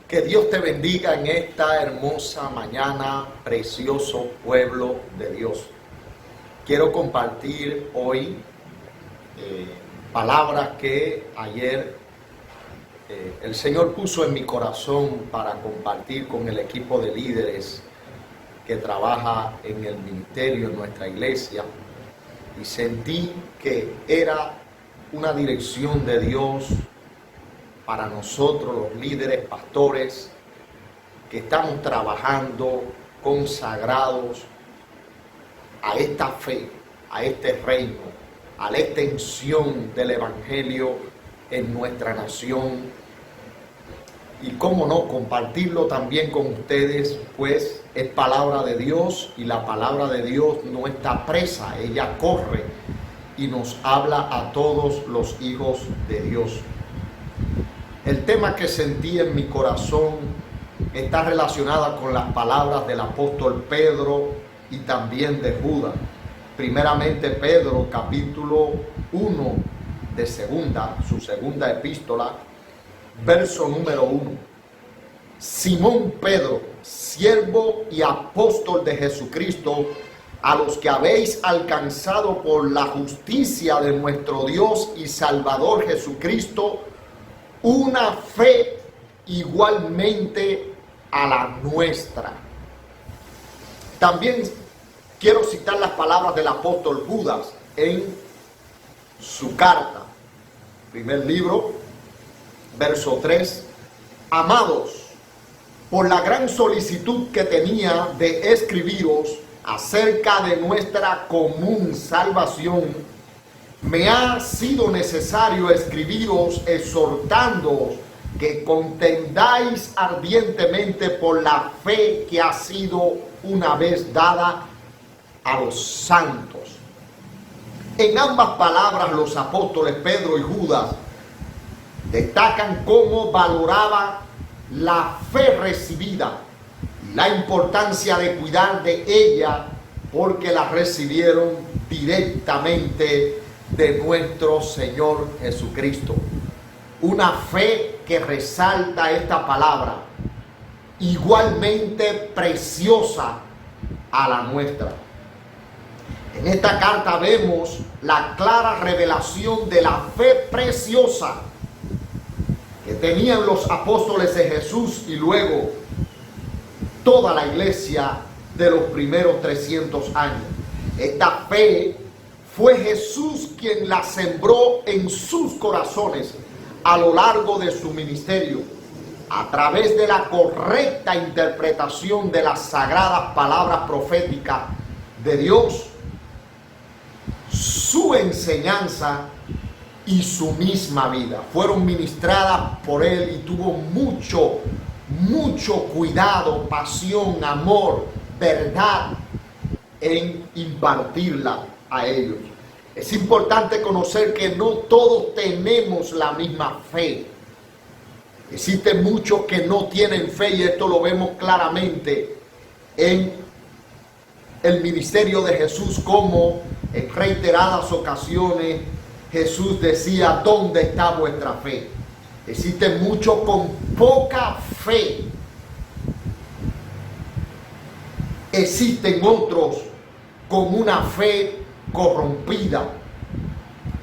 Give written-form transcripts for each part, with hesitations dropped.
Que Dios te bendiga en esta hermosa mañana, precioso pueblo de Dios. Quiero compartir hoy palabras que ayer el Señor puso en mi corazón para compartir con el equipo de líderes que trabaja en el ministerio en nuestra iglesia, y sentí que era una dirección de Dios para nosotros los líderes, pastores, que estamos trabajando consagrados a esta fe, a este reino, a la extensión del evangelio en nuestra nación. Y cómo no, compartirlo también con ustedes, pues es palabra de Dios, y la palabra de Dios no está presa, ella corre y nos habla a todos los hijos de Dios. El tema que sentí en mi corazón está relacionado con las palabras del apóstol Pedro y también de Judas. Primeramente Pedro, capítulo 1 de su segunda epístola, verso número 1. Simón Pedro, siervo y apóstol de Jesucristo, a los que habéis alcanzado por la justicia de nuestro Dios y Salvador Jesucristo, una fe igualmente a la nuestra. También quiero citar las palabras del apóstol Judas en su carta, primer libro, verso 3. Amados, por la gran solicitud que tenía de escribiros acerca de nuestra común salvación, me ha sido necesario escribiros exhortándoos que contendáis ardientemente por la fe que ha sido una vez dada a los santos. En ambas palabras los apóstoles Pedro y Judas destacan cómo valoraba la fe recibida y la importancia de cuidar de ella, porque la recibieron directamente de nuestro Señor Jesucristo. Una fe que resalta esta palabra, igualmente preciosa a la nuestra. En esta carta vemos la clara revelación de la fe preciosa que tenían los apóstoles de Jesús y luego toda la iglesia de los primeros 300 años. Esta fe fue Jesús quien la sembró en sus corazones a lo largo de su ministerio, a través de la correcta interpretación de las sagradas palabras proféticas de Dios, su enseñanza y su misma vida fueron ministradas por él, y tuvo mucho cuidado, pasión, amor, verdad en impartirla a ellos. Es importante conocer que no todos tenemos la misma fe. Existen muchos que no tienen fe, y esto lo vemos claramente en el ministerio de Jesús, como en reiteradas ocasiones Jesús decía: ¿dónde está vuestra fe? Existen muchos con poca fe. Existen otros con una fe corrompida.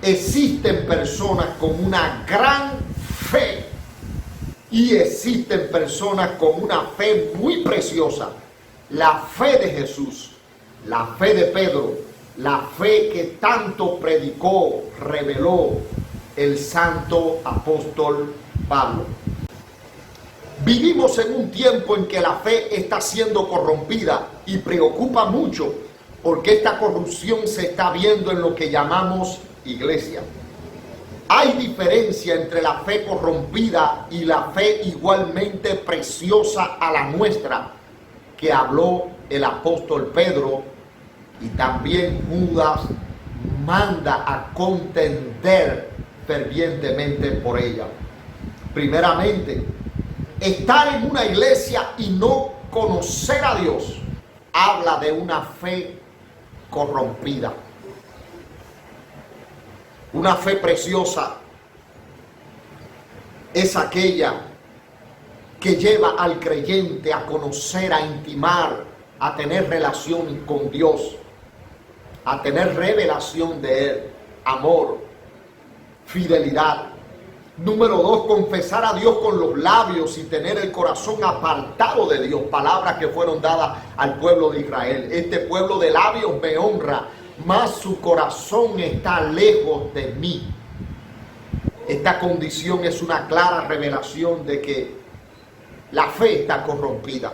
Existen personas con una gran fe y existen personas con una fe muy preciosa. La fe de Jesús, la fe de Pedro, la fe que tanto predicó, reveló el santo apóstol Pablo. Vivimos en un tiempo en que la fe está siendo corrompida, y preocupa mucho, porque esta corrupción se está viendo en lo que llamamos iglesia. Hay diferencia entre la fe corrompida y la fe igualmente preciosa a la nuestra, que habló el apóstol Pedro, y también Judas manda a contender fervientemente por ella. Primeramente, estar en una iglesia y no conocer a Dios habla de una fe corrompida. Una fe preciosa es aquella que lleva al creyente a conocer, a intimar, a tener relación con Dios, a tener revelación de Él, amor, fidelidad. Número 2, confesar a Dios con los labios y tener el corazón apartado de Dios. Palabras que fueron dadas al pueblo de Israel. Este pueblo de labios me honra, mas su corazón está lejos de mí. Esta condición es una clara revelación de que la fe está corrompida.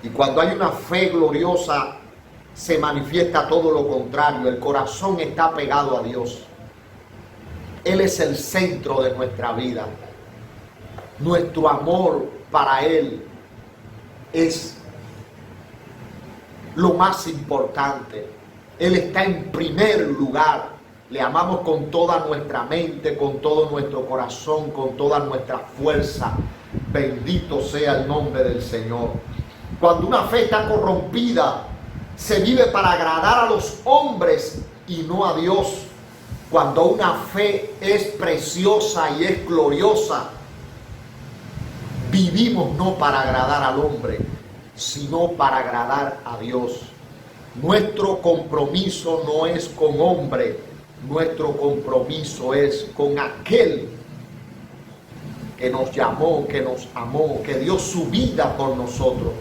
Y cuando hay una fe gloriosa, se manifiesta todo lo contrario. El corazón está pegado a Dios. Él es el centro de nuestra vida. Nuestro amor para Él es lo más importante. Él está en primer lugar. Le amamos con toda nuestra mente, con todo nuestro corazón, con toda nuestra fuerza. Bendito sea el nombre del Señor. Cuando una fe está corrompida, se vive para agradar a los hombres y no a Dios. Cuando una fe es preciosa y es gloriosa, vivimos no para agradar al hombre, sino para agradar a Dios. Nuestro compromiso no es con hombre, nuestro compromiso es con aquel que nos llamó, que nos amó, que dio su vida por nosotros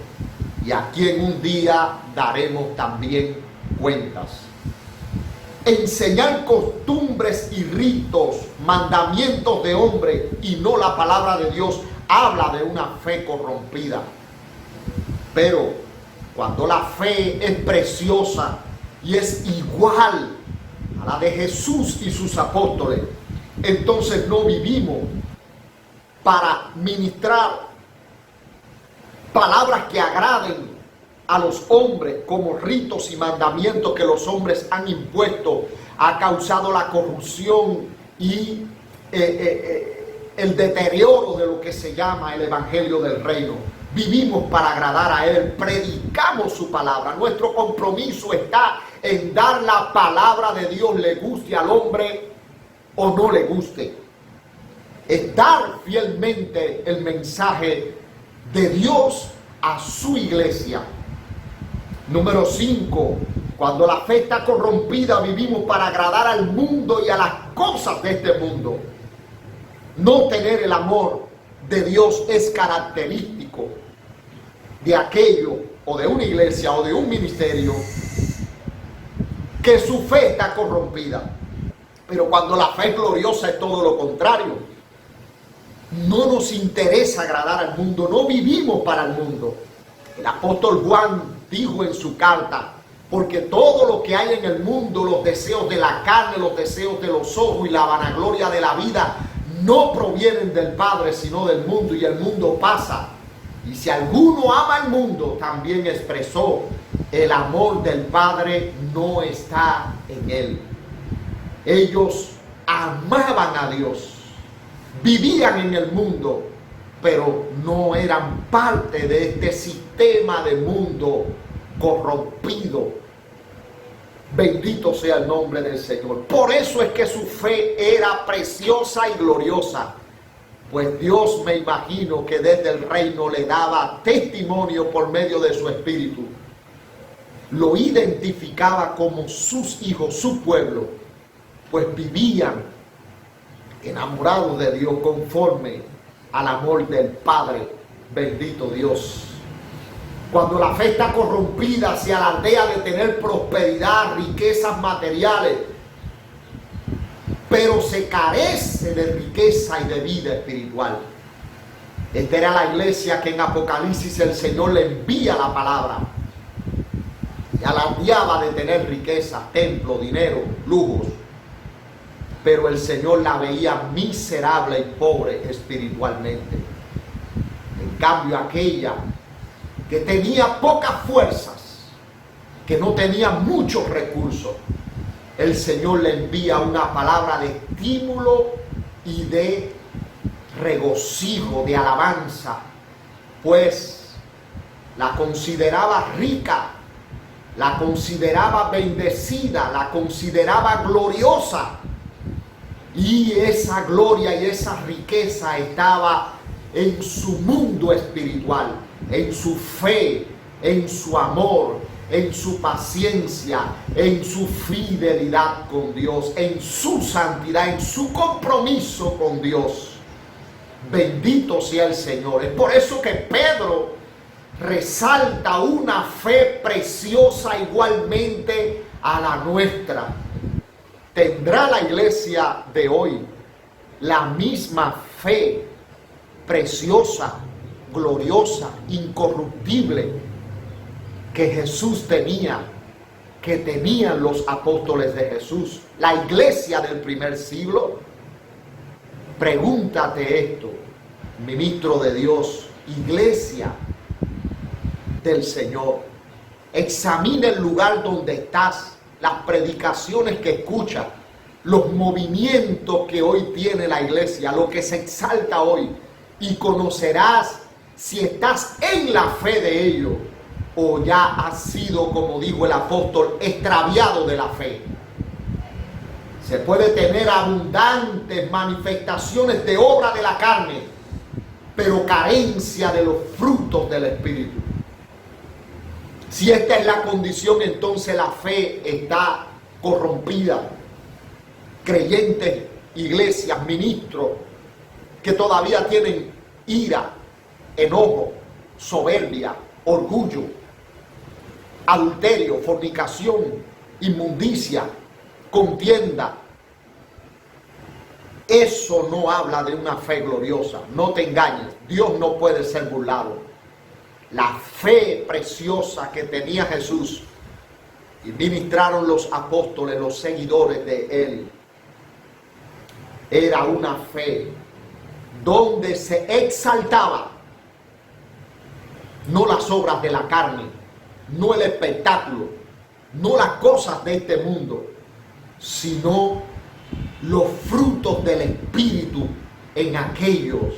y a quien un día daremos también cuentas. Enseñar costumbres y ritos, mandamientos de hombre y no la palabra de Dios, habla de una fe corrompida. Pero cuando la fe es preciosa y es igual a la de Jesús y sus apóstoles, entonces no vivimos para ministrar palabras que agraden a los hombres como ritos y mandamientos que los hombres han impuesto. Ha causado la corrupción y el deterioro de lo que se llama el evangelio del reino. Vivimos para agradar a Él, predicamos su palabra. Nuestro compromiso está en dar la palabra de Dios, le guste al hombre o no le guste. Es dar fielmente el mensaje de Dios a su iglesia. Número 5, cuando la fe está corrompida, vivimos para agradar al mundo y a las cosas de este mundo. No tener el amor de Dios es característico de aquello, o de una iglesia, o de un ministerio, que su fe está corrompida. Pero cuando la fe es gloriosa es todo lo contrario. No nos interesa agradar al mundo, no vivimos para el mundo. El apóstol Juan dijo en su carta, porque todo lo que hay en el mundo, los deseos de la carne, los deseos de los ojos y la vanagloria de la vida, no provienen del Padre, sino del mundo, y el mundo pasa. Y si alguno ama al mundo, también expresó, el amor del Padre no está en él. Ellos amaban a Dios, vivían en el mundo, pero no eran parte de este sistema de mundo corrompido. Bendito sea el nombre del Señor. Por eso es que su fe era preciosa y gloriosa. Pues Dios, me imagino que desde el reino le daba testimonio por medio de su Espíritu. Lo identificaba como sus hijos, su pueblo, pues vivían enamorados de Dios conforme al amor del Padre. Bendito Dios. Cuando la fe está corrompida, se alardea de tener prosperidad, riquezas materiales, pero se carece de riqueza y de vida espiritual. Esta era la iglesia que en Apocalipsis el Señor le envía la palabra. Y alardeaba de tener riqueza, templo, dinero, lujos. Pero el Señor la veía miserable y pobre espiritualmente. En cambio, aquella que tenía pocas fuerzas, que no tenía muchos recursos, el Señor le envía una palabra de estímulo y de regocijo, de alabanza, pues la consideraba rica, la consideraba bendecida, la consideraba gloriosa. Y esa gloria y esa riqueza estaba en su mundo espiritual, en su fe, en su amor, en su paciencia, en su fidelidad con Dios, en su santidad, en su compromiso con Dios. Bendito sea el Señor. Es por eso que Pedro resalta una fe preciosa igualmente a la nuestra. ¿Tendrá la iglesia de hoy la misma fe preciosa, gloriosa, incorruptible que Jesús tenía, que tenían los apóstoles de Jesús, la iglesia del primer siglo? Pregúntate esto, ministro de Dios, iglesia del Señor. Examina el lugar donde estás, las predicaciones que escuchas, los movimientos que hoy tiene la iglesia, lo que se exalta hoy, y conocerás si estás en la fe de ellos o ya has sido, como dijo el apóstol, extraviado de la fe. Se puede tener abundantes manifestaciones de obra de la carne, pero carencia de los frutos del Espíritu. Si esta es la condición, entonces la fe está corrompida. Creyentes, iglesias, ministros que todavía tienen ira, enojo, soberbia, orgullo, adulterio, fornicación, inmundicia, contienda. Eso no habla de una fe gloriosa. No te engañes, Dios no puede ser burlado. La fe preciosa que tenía Jesús y ministraron los apóstoles, los seguidores de él, era una fe donde se exaltaba no las obras de la carne, no el espectáculo, no las cosas de este mundo, sino los frutos del Espíritu en aquellos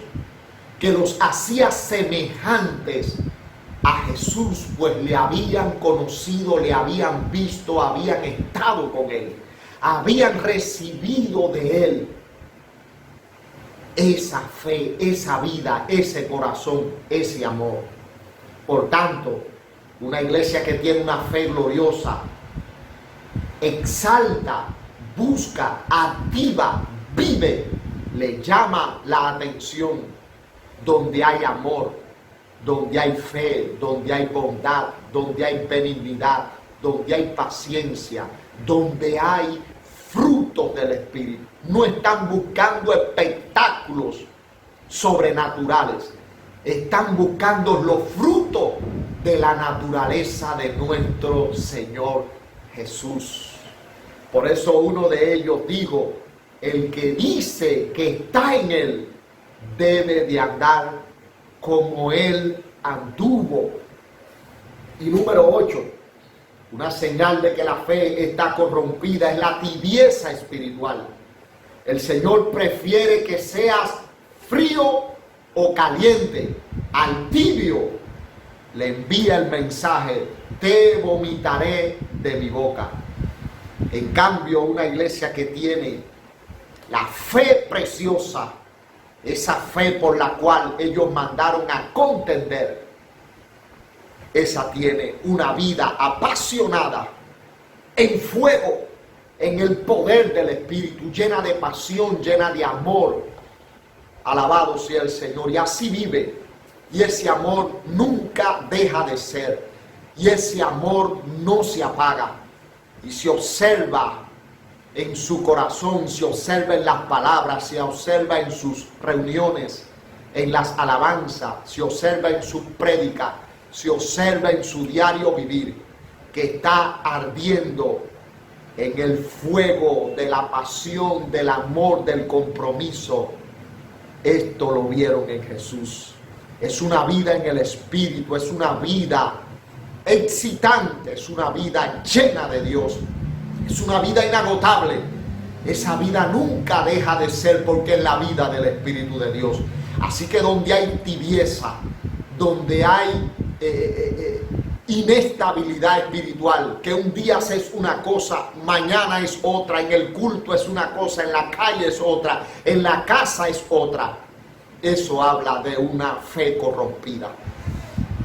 que los hacía semejantes a Jesús, pues le habían conocido, le habían visto, habían estado con él, habían recibido de él esa fe, esa vida, ese corazón, ese amor. Por tanto, una iglesia que tiene una fe gloriosa exalta, busca, activa, vive, le llama la atención donde hay amor, donde hay fe, donde hay bondad, donde hay benignidad, donde hay paciencia, donde hay frutos del Espíritu. No están buscando espectáculos sobrenaturales, están buscando los frutos de la naturaleza de nuestro Señor Jesús. Por eso uno de ellos dijo: el que dice que está en él debe de andar como él anduvo. Y número 8, una señal de que la fe está corrompida es la tibieza espiritual. El Señor prefiere que seas frío o caliente. Al tibio le envía el mensaje: te vomitaré de mi boca. En cambio, una iglesia que tiene la fe preciosa, esa fe por la cual ellos mandaron a contender, esa tiene una vida apasionada, en fuego, en el poder del Espíritu, llena de pasión, llena de amor. Alabado sea el Señor. Y así vive. Y ese amor nunca deja de ser. Y ese amor no se apaga. Y se observa en su corazón, se observa en las palabras, se observa en sus reuniones, en las alabanzas, se observa en sus prédicas, se observa en su diario vivir, que está ardiendo en el fuego de la pasión, del amor, del compromiso. Esto lo vieron en Jesús. Es una vida en el Espíritu, es una vida excitante, es una vida llena de Dios, es una vida inagotable. Esa vida nunca deja de ser, porque es la vida del Espíritu de Dios. Así que donde hay tibieza, donde hay inestabilidad espiritual, que un día es una cosa, mañana es otra, en el culto es una cosa, en la calle es otra, en la casa es otra, eso habla de una fe corrompida.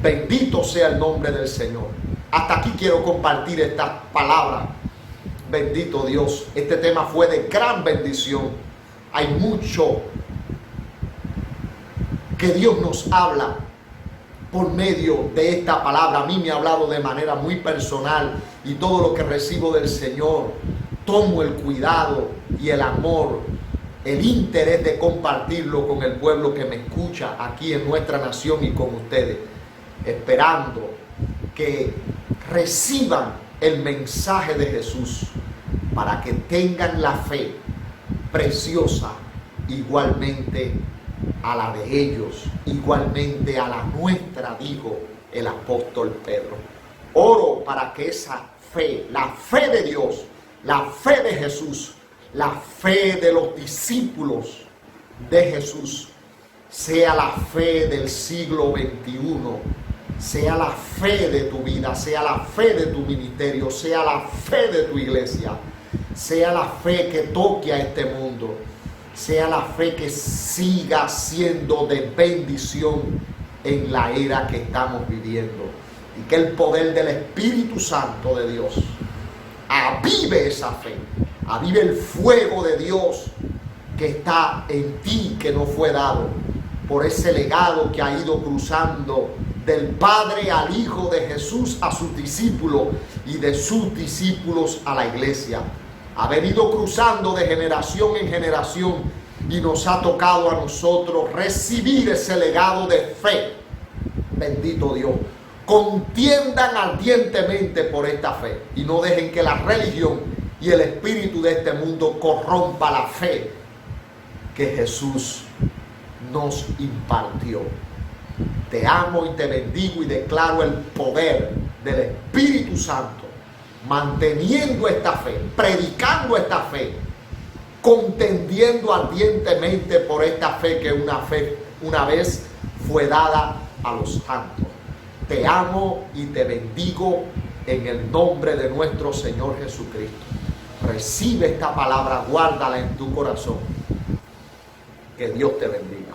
Bendito sea el nombre del Señor. Hasta aquí quiero compartir esta palabra. Bendito Dios. Este tema fue de gran bendición. Hay mucho que Dios nos habla por medio de esta palabra. A mí me ha hablado de manera muy personal, y todo lo que recibo del Señor, tomo el cuidado y el amor, el interés de compartirlo con el pueblo que me escucha aquí en nuestra nación y con ustedes, esperando que reciban el mensaje de Jesús para que tengan la fe preciosa igualmente a la de ellos, igualmente a la nuestra, dijo el apóstol Pedro. Oro para que esa fe, la fe de Dios, la fe de Jesús, la fe de los discípulos de Jesús, sea la fe del siglo XXI, sea la fe de tu vida, sea la fe de tu ministerio, sea la fe de tu iglesia, sea la fe que toque a este mundo, sea la fe que siga siendo de bendición en la era que estamos viviendo, y que el poder del Espíritu Santo de Dios avive esa fe, avive el fuego de Dios que está en ti, que no fue dado por ese legado que ha ido cruzando del Padre al Hijo de Jesús a sus discípulos, y de sus discípulos a la iglesia. Ha venido cruzando de generación en generación, y nos ha tocado a nosotros recibir ese legado de fe. Bendito Dios. Contiendan ardientemente por esta fe, y no dejen que la religión y el espíritu de este mundo corrompa la fe que Jesús nos impartió. Te amo y te bendigo, y declaro el poder del Espíritu Santo manteniendo esta fe, predicando esta fe, contendiendo ardientemente por esta fe que una vez fue dada a los santos. Te amo y te bendigo en el nombre de nuestro Señor Jesucristo. Recibe esta palabra, guárdala en tu corazón. Que Dios te bendiga.